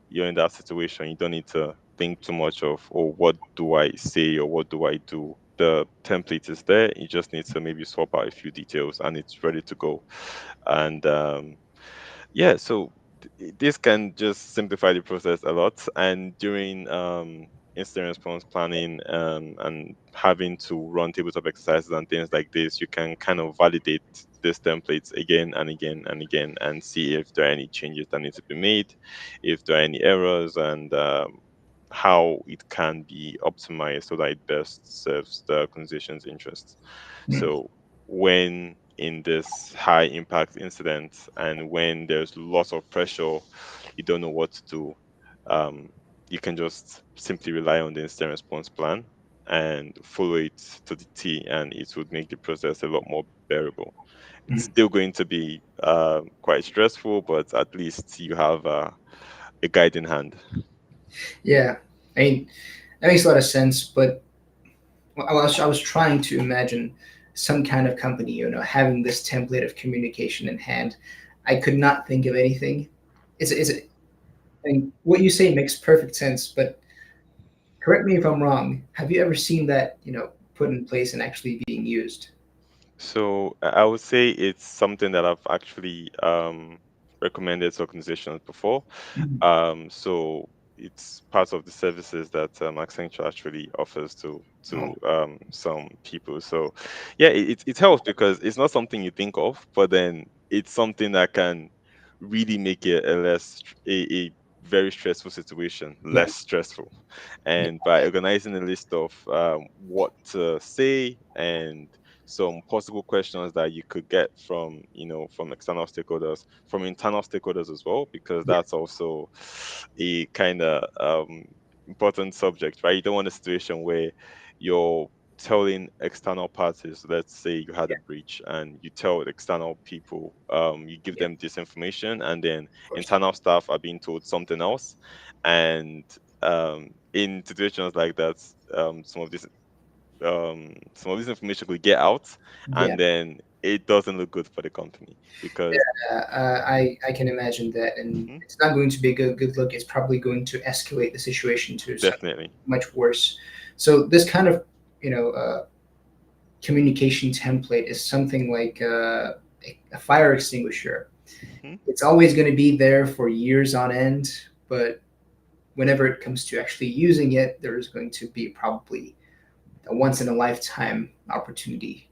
you're in that situation, you don't need to think too much of, oh, what do I say or what do I do? The template is there. You just need to maybe swap out a few details and it's ready to go. And yeah, so this can just simplify the process a lot. And during incident response planning and having to run tabletop exercises and things like this, you can kind of validate these templates again and again and again and see if there are any changes that need to be made, if there are any errors, and how it can be optimized so that it best serves the organization's interests.
Mhm.
So when in this high impact incident and when there's lots of pressure, you don't know what to do, um, you can just simply rely on the incident response plan and follow it to the T, and it would make the process a lot more bearable. It's
Mhm.
still going to be quite stressful, but at least you have a guiding hand.
Yeah, I mean that makes a lot of sense. But I was trying to imagine some kind of company, having this template of communication in hand. I could not think of anything. It's I mean, what you say makes perfect sense, but correct me if I'm wrong. Have you ever seen that, put in place and actually being used?
So I would say it's something that I've actually recommended to organizations before.
Mhm.
So it's part of the services that Accenture actually offers to
Oh,
some people. So yeah, it helps because it's not something you think of, but then it's something that can really make it a very stressful situation
yeah,
less stressful.
yeah,
And by organizing a list of what to say and some possible questions that you could get from from external stakeholders, from internal stakeholders as well, because
yeah,
that's also a kind of important subject, right? You don't want a situation where you're telling external parties, let's say you had a
yeah,
breach and you tell external people, you give
yeah,
them this information, and then
of course.
internal staff are being told something else. And in situations like that, some of these some of this information could get out,
Yeah.
and then it doesn't look good for the company because
I can imagine that, and
Mhm,
it's not going to be a good look. It's probably going to escalate the situation to something
definitely.
much worse. So this kind of communication template is something like a fire extinguisher.
Mhm.
It's always going to be there for years on end, but whenever it comes to actually using it, there's going to be probably a once in a lifetime opportunity,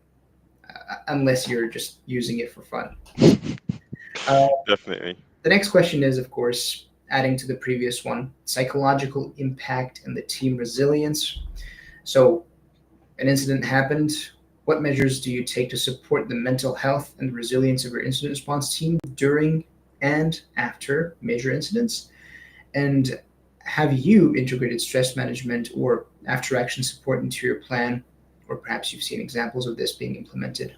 unless you're just using it for fun. Uh,
Definitely.
the next question is, of course, adding to the previous one, psychological impact and the team resilience. So, an incident happened. What measures do you take to support the mental health and resilience of your incident response team during and after major incidents? And have you integrated stress management or after action support into your plan? Or perhaps you've seen examples of this being implemented.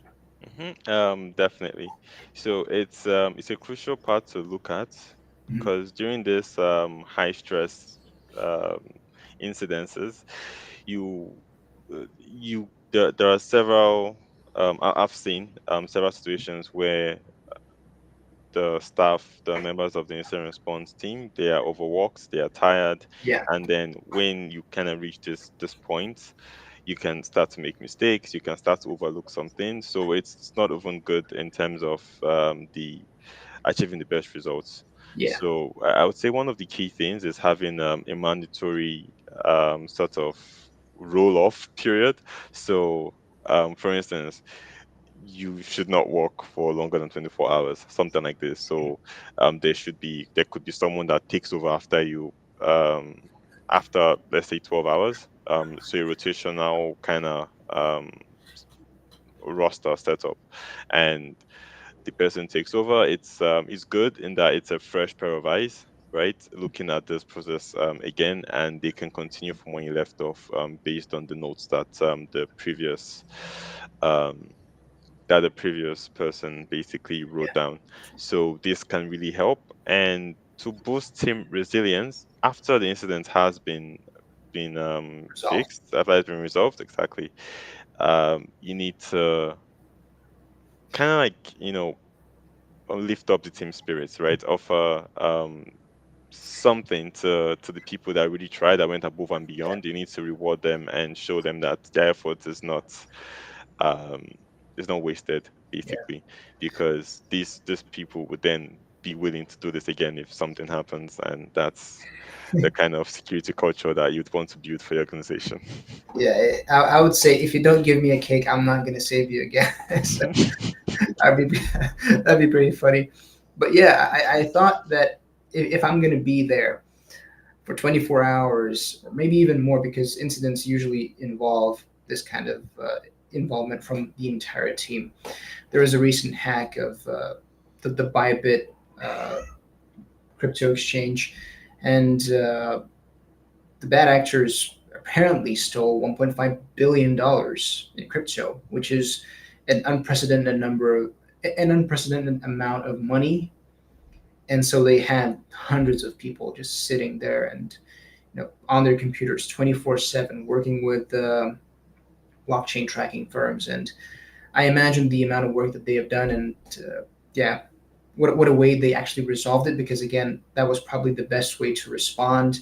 Definitely. So it's a crucial part to look at
Mhm.
because during this high stress um, incidences, you there are several I've seen several situations where the staff, the members of the incident response team, they are overworked, they are tired,
Yeah,
and then when you kind of reach this point, you can start to make mistakes, you can start to overlook some things. So it's not even good in terms of the achieving the best results.
yeah,
So I would say one of the key things is having a mandatory sort of roll off period. So for instance, you should not work for longer than 24 hours, something like this. So there could be someone that takes over after you, um, after let's say 12 hours. So a rotational kind of roster setup, and the person takes over. It's good in that it's a fresh pair of eyes, right? Looking at this process again, and they can continue from when you left off, based on the notes um, that the previous person basically wrote
yeah.
down. So this can really help. And to boost team resilience after the incident has been
Resolved.
fixed, after it's been resolved, exactly. You need to kind of like lift up the team spirits, right? Offer something to the people that really tried, that went above and beyond. You need to reward them and show them that their effort um is not wasted,
Yeah,
basically, because these people would then be willing to do this again if something happens, and that's the kind of security culture that you'd want to build for your organization.
yeah. I would say if you don't give me a cake, I'm not gonna save you again. So that'd be that'd be pretty funny. But yeah, I thought that if I'm gonna be there for 24 hours or maybe even more, because incidents usually involve this kind of involvement from the entire team. There was a recent hack of the Bybit uh, crypto exchange, and the bad actors apparently stole $1.5 billion in crypto, which is an unprecedented amount of money. And so they had hundreds of people just sitting there and on their computers 24/7 working with blockchain tracking firms. And I imagine the amount of work that they have done, and yeah, what a way they actually resolved it, because again, that was probably the best way to respond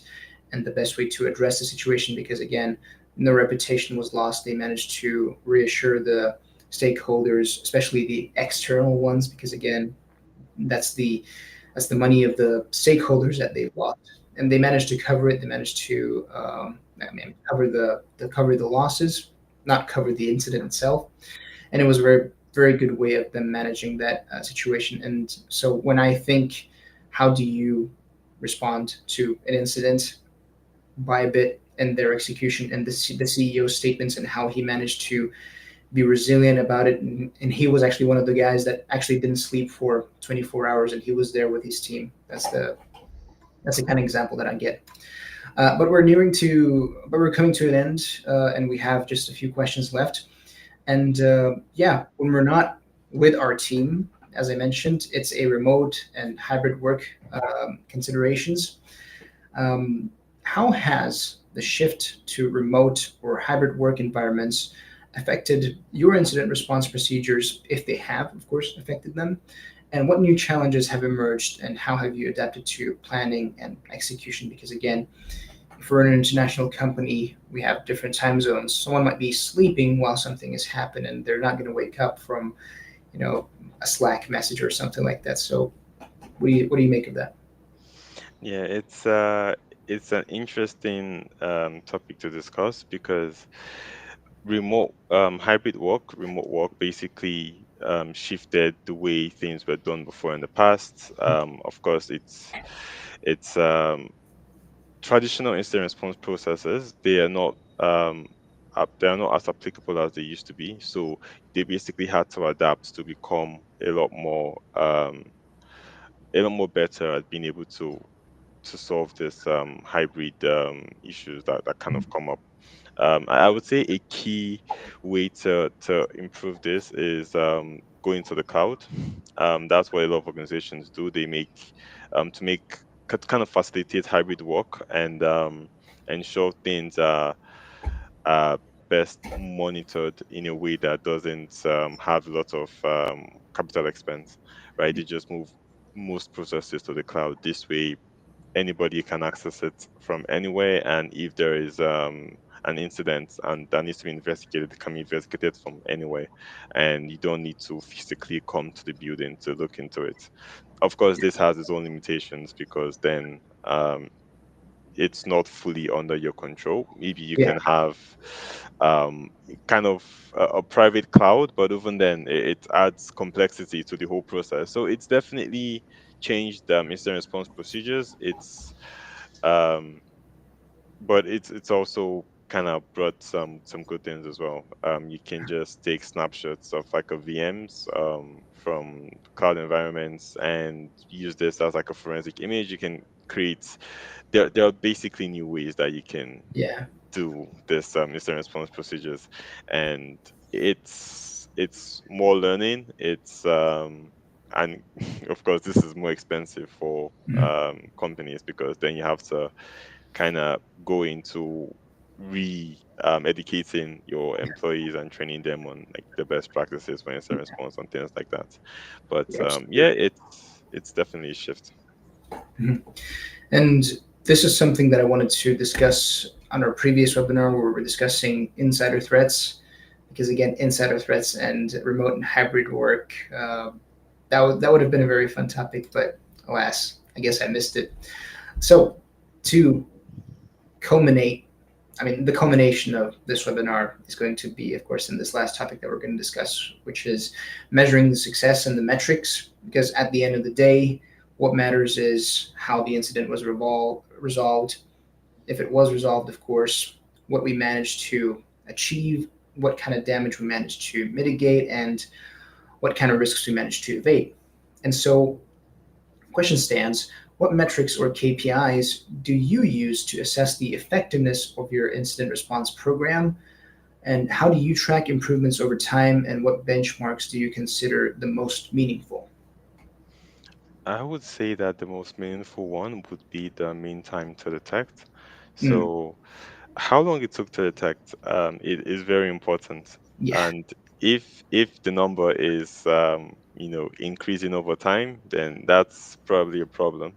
and the best way to address the situation, because again, no reputation was lost. They managed to reassure the stakeholders, especially the external ones, because again, that's the that's the money of the stakeholders that they've lost, and they managed to cover it. They managed to cover the losses, not cover the incident itself, and it was a very good way of them managing that situation. And so when I think, how do you respond to an incident? Bybit and their execution, and the CEO's statements, and how he managed to be resilient about it. And he was actually one of the guys that actually didn't sleep for 24 hours, and he was there with his team. That's the kind of example that I get. But we're coming to an end, and we have just a few questions left. And yeah, when we're not with our team, as I mentioned, it's a remote and hybrid work considerations. How has the shift to remote or hybrid work environments affected your incident response procedures, if they have, of course, affected them, and what new challenges have emerged, and how have you adapted to planning and execution? Because again, if we're an international company, we have different time zones. Someone might be sleeping while something has happened, and they're not going to wake up from, you know, a Slack message or something like that. So, what do you make of that?
Yeah, it's an interesting topic to discuss because remote work basically shifted the way things were done before in the past. Of course, it's traditional incident response processes. They are not as applicable as they used to be. So they basically had to adapt to become a lot more better at being able to solve this hybrid issues that kind of come up. I would say a key way to improve this is going to the cloud. That's what a lot of organizations do. They make to make kind of facilitate hybrid work and ensure things are best monitored in a way that doesn't have a lot of capital expense, right? They just move most processes to the cloud. This way, anybody can access it from anywhere, and if there is an incident and that needs to be investigated, it can be investigated from anywhere, and you don't need to physically come to the building to look into it. Of course, this has its own limitations because then it's not fully under your control. Maybe you
Yeah,
can have kind of a private cloud, but even then, it adds complexity to the whole process. So it's definitely changed incident response procedures. Um, but it's also kind of brought some good things as well. You can just take snapshots of like a VMs from cloud environments and use this as like a forensic image. You can create there are basically new ways that you can
yeah,
do this incident response procedures, and it's more learning. It's and of course this is more expensive for
mhm,
companies because then you have to kind of go into re educating your employees and training them on like the best practices for incident response and things like that. But
yeah,
yeah,
absolutely.
it's definitely a shift.
Mhm. And this is something that I wanted to discuss on our previous webinar where we were discussing insider threats. Because again, insider threats and remote and hybrid work, that would have been a very fun topic, but alas, I guess I missed it. So, to culminate, I mean, the culmination of this webinar is going to be, of course, in this last topic that we're going to discuss, which is measuring the success and the metrics. Because at the end of the day, what matters is how the incident was resolved. If it was resolved, of course, what we managed to achieve, what kind of damage we managed to mitigate, and what kind of risks we managed to evade. And so, question stands, what metrics or KPIs do you use to assess the effectiveness of your incident response program? And how do you track improvements over time? And what benchmarks do you consider the most meaningful?
I would say that the most meaningful one would be the mean time to detect.
Mm,
So how long it took to detect it is very important,
yeah,
and if the number is increasing over time, then that's probably a problem.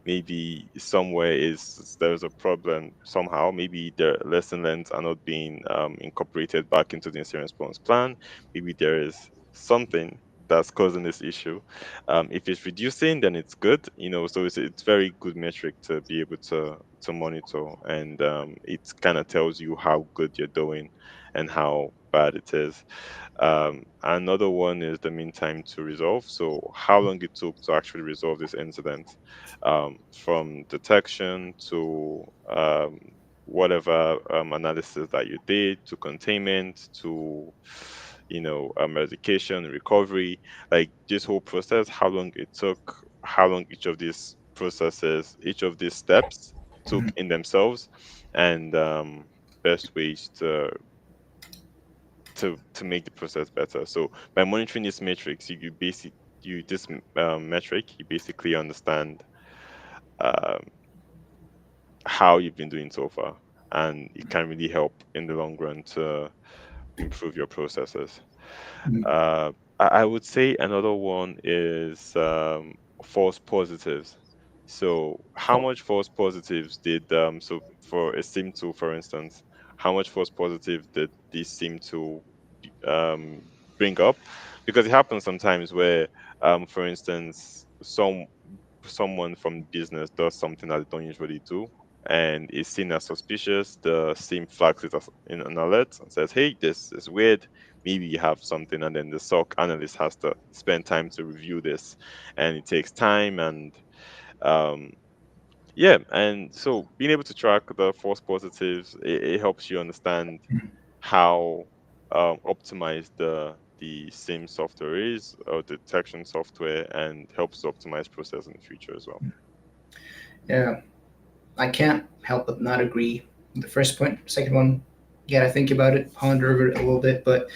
Maybe somewhere is there's a problem somehow. Maybe the lesson learned are not being incorporated back into the incident response plan. Maybe there is something that's causing this issue. If it's reducing, then it's good. So it's very good metric to be able to monitor, and it kind of tells you how good you're doing and how bad it is. Another one is the mean time to resolve. So how long it took to actually resolve this incident, from detection to whatever analysis that you did, to containment, to eradication, recovery, like this whole process, how long it took, how long each of these processes, each of these steps took
mhm,
in themselves, and best ways to make the process better. So by monitoring this matrix, you basic you this metric, you basically understand um, how you've been doing so far. and it can really help in the long run to improve your processes.
Mhm.
I would say another one is false positives. So, how
Oh,
much false positives did so for a SIM tool, for instance, how much false positive did this SIM tool um, bring up? Because it happens sometimes where, for instance, someone from business does something that they don't usually do and is seen as suspicious. The SIM flags it as in an alert and says, "Hey, this is weird. Maybe you have something." And then the SOC analyst has to spend time to review this, and it takes time. And um, yeah, and so being able to track the false positives, it helps you understand how optimized the SIM software is, or detection software, and helps to optimize process in the future as well.
yeah. I can't help but not agree with the first point. Second one, yeah, I think about it, ponder over it a little bit, but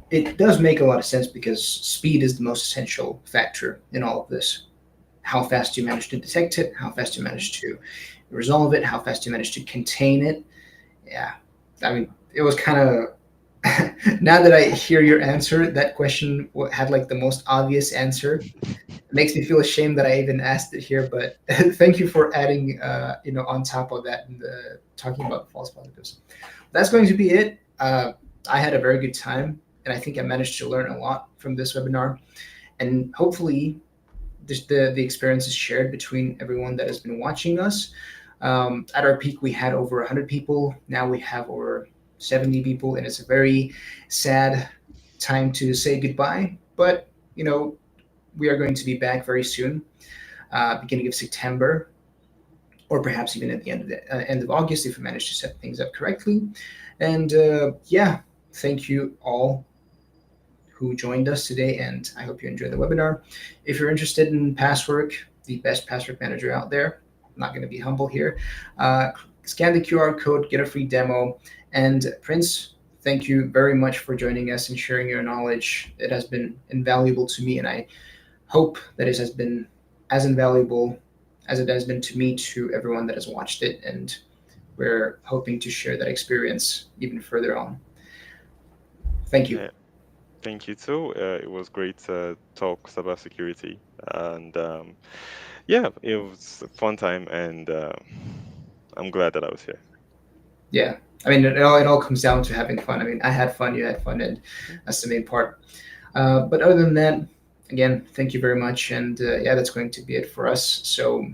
it does make a lot of sense because speed is the most essential factor in all of this. How fast you manage to detect it, how fast you
Hmm.
manage to resolve it, how fast you manage to contain it. Yeah, I mean, it was kind of. Now that I hear your answer, that question had like the most obvious answer. It makes me feel ashamed that I even asked it here, but thank you for adding, on top of that and talking about false positives. That's going to be it. I had a very good time, and I think I managed to learn a lot from this webinar. And hopefully, the experience is shared between everyone that has been watching us. At our peak, we had over 100 people. Now we have over 70 people, and it's a very sad time to say goodbye. But we are going to be back very soon, beginning of September, or perhaps even at the end of August if we manage to set things up correctly. And yeah, thank you all who joined us today, and I hope you enjoyed the webinar. If you're interested in Passwork, the best password manager out there, I'm not going to be humble here. Scan the QR code, get a free demo, and Prince, thank you very much for joining us and sharing your knowledge. It has been invaluable to me, and I hope that it has been as invaluable as it has been to me to everyone that has watched it, and we're hoping to share that experience even further on. Thank you.
Yeah, thank you too. It was great to talk cybersecurity, and yeah, it was a fun time, and I'm glad that I was here.
Yeah, I mean, it all comes down to having fun. I mean, I had fun, you had fun, and that's the main part. But other than that, again, thank you very much, and yeah, that's going to be it for us. So